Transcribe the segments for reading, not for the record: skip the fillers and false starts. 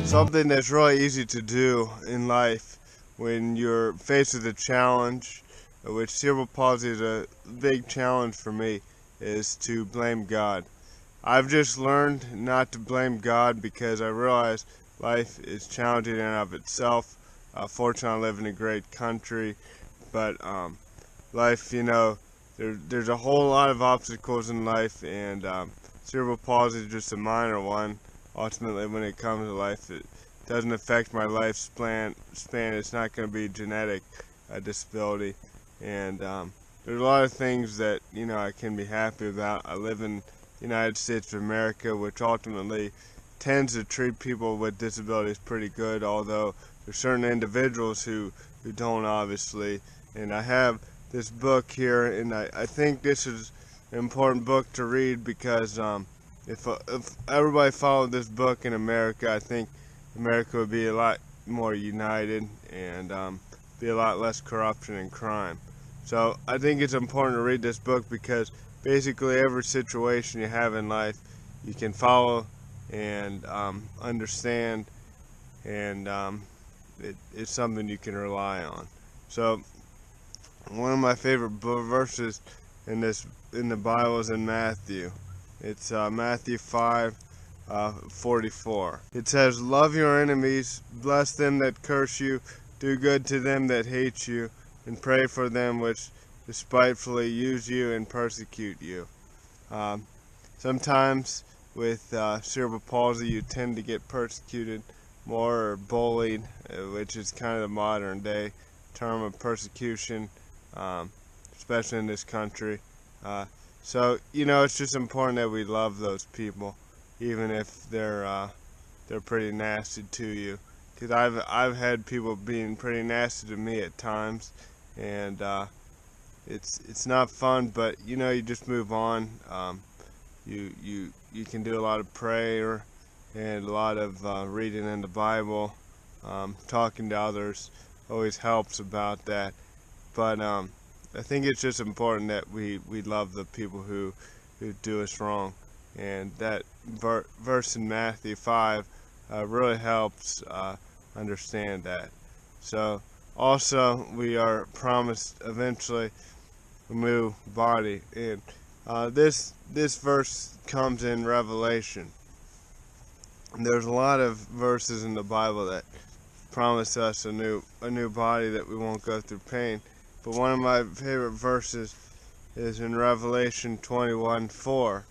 Something that's really easy to do in life when you're faced with a challenge, which cerebral palsy is a big challenge for me, is to blame God. I've just learned not to blame God because I realize life is challenging in and of itself. Fortunately, I live in a great country, but life, there's a whole lot of obstacles in life, and cerebral palsy is just a minor one. Ultimately, when it comes to life, it doesn't affect my lifespan. It's not going to be genetic disability, and there's a lot of things that I can be happy about. I live in the United States of America, which ultimately tends to treat people with disabilities pretty good, although there's certain individuals who don't, obviously. And I have this book here, and I think this is an important book to read because if everybody followed this book in America, I think America would be a lot more united and be a lot less corruption and crime. So I think it's important to read this book because basically every situation you have in life you can follow and understand, and it's something you can rely on. So one of my favorite verses in the Bible is in Matthew. It's Matthew 5:44. It says, "Love your enemies, bless them that curse you, do good to them that hate you, and pray for them which despitefully use you and persecute you." Sometimes with cerebral palsy, you tend to get persecuted more, or bullied, which is kind of the modern day term of persecution, especially in this country. So it's just important that we love those people, even if they're pretty nasty to you. Because I've had people being pretty nasty to me at times, and it's not fun. But you just move on. You can do a lot of prayer and a lot of reading in the Bible. Talking to others always helps about that. But I think it's just important that we love the people who do us wrong, and that verse in Matthew 5 really helps understand that. So also we are promised eventually a new body, and this verse comes in Revelation. There's a lot of verses in the Bible that promise us a new body that we won't go through pain. But one of my favorite verses is in Revelation 21:4,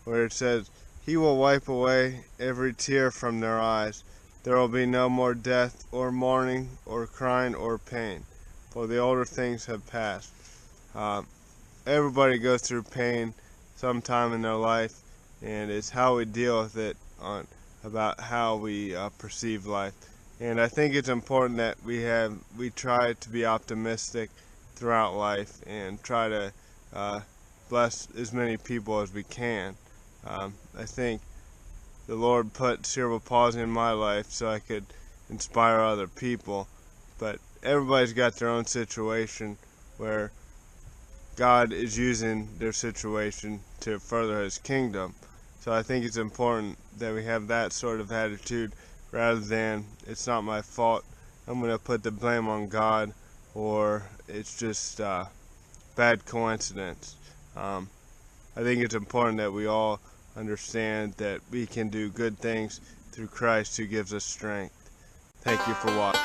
where it says, "He will wipe away every tear from their eyes. There will be no more death, or mourning, or crying, or pain, for the older things have passed." Everybody goes through pain sometime in their life, and it's how we deal with it about how we perceive life. And I think it's important that we try to be optimistic throughout life and try to bless as many people as we can. I think the Lord put cerebral palsy in my life so I could inspire other people, but everybody's got their own situation where God is using their situation to further His kingdom. So I think it's important that we have that sort of attitude rather than, "It's not my fault, I'm going to put the blame on God," or "It's just bad coincidence." I think it's important that we all understand that we can do good things through Christ who gives us strength. Thank you for watching.